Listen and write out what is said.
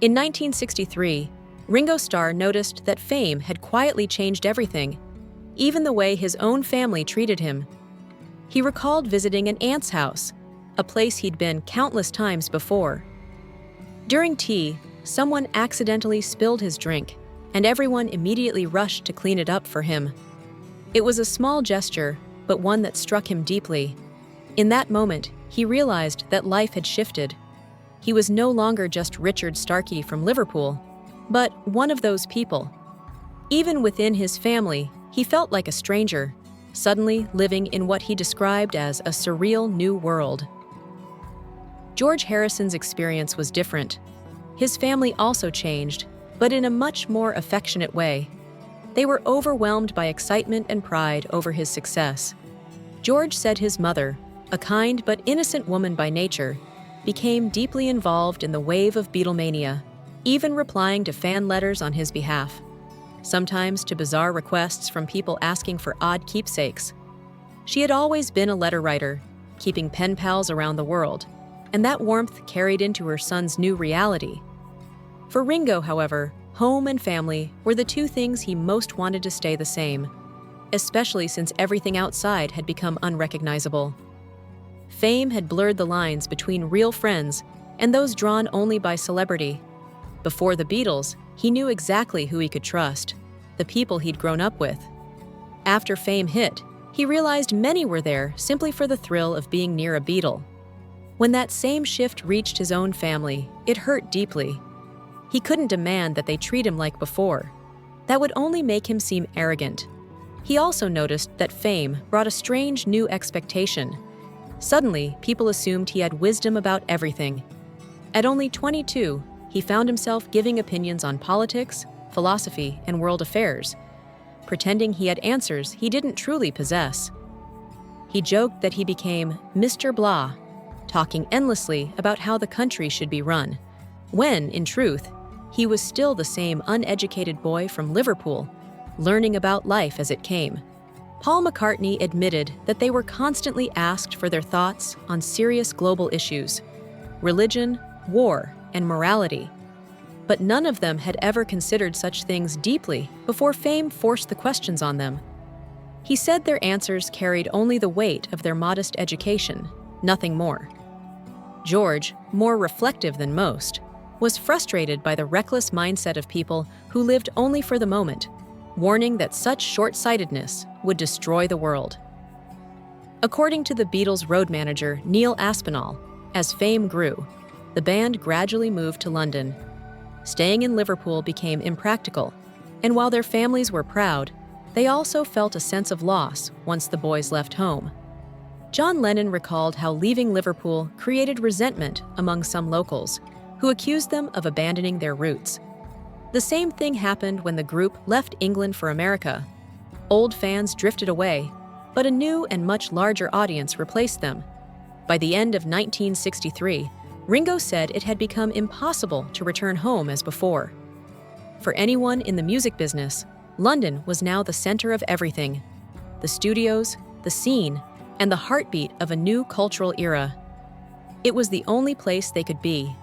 In 1963, Ringo Starr noticed that fame had quietly changed everything, even the way his own family treated him. He recalled visiting an aunt's house, a place he'd been countless times before. During tea, someone accidentally spilled his drink, and everyone immediately rushed to clean it up for him. It was a small gesture, but one that struck him deeply. In that moment, he realized that life had shifted. He was no longer just Richard Starkey from Liverpool, but one of those people. Even within his family, he felt like a stranger, suddenly living in what he described as a surreal new world. George Harrison's experience was different. His family also changed, but in a much more affectionate way. They were overwhelmed by excitement and pride over his success. George said his mother, a kind but innocent woman by nature, became deeply involved in the wave of Beatlemania, even replying to fan letters on his behalf, sometimes to bizarre requests from people asking for odd keepsakes. She had always been a letter writer, keeping pen pals around the world, and that warmth carried into her son's new reality. For Ringo, however, home and family were the two things he most wanted to stay the same, especially since everything outside had become unrecognizable. Fame had blurred the lines between real friends and those drawn only by celebrity. Before the Beatles, he knew exactly who he could trust, the people he'd grown up with. After fame hit, he realized many were there simply for the thrill of being near a Beatle. When that same shift reached his own family, it hurt deeply. He couldn't demand that they treat him like before. That would only make him seem arrogant. He also noticed that fame brought a strange new expectation. Suddenly, people assumed he had wisdom about everything. At only 22, he found himself giving opinions on politics, philosophy, and world affairs, pretending he had answers he didn't truly possess. He joked that he became Mr. Blah, talking endlessly about how the country should be run, when, in truth, he was still the same uneducated boy from Liverpool, learning about life as it came. Paul McCartney admitted that they were constantly asked for their thoughts on serious global issues, religion, war, and morality. But none of them had ever considered such things deeply before fame forced the questions on them. He said their answers carried only the weight of their modest education, nothing more. George, more reflective than most, was frustrated by the reckless mindset of people who lived only for the moment, warning that such short-sightedness would destroy the world. According to the Beatles' road manager, Neil Aspinall, as fame grew, the band gradually moved to London. Staying in Liverpool became impractical, and while their families were proud, they also felt a sense of loss once the boys left home. John Lennon recalled how leaving Liverpool created resentment among some locals, who accused them of abandoning their roots. The same thing happened when the group left England for America. Old fans drifted away, but a new and much larger audience replaced them. By the end of 1963, Ringo said it had become impossible to return home as before. For anyone in the music business, London was now the center of everything: the studios, the scene, and the heartbeat of a new cultural era. It was the only place they could be,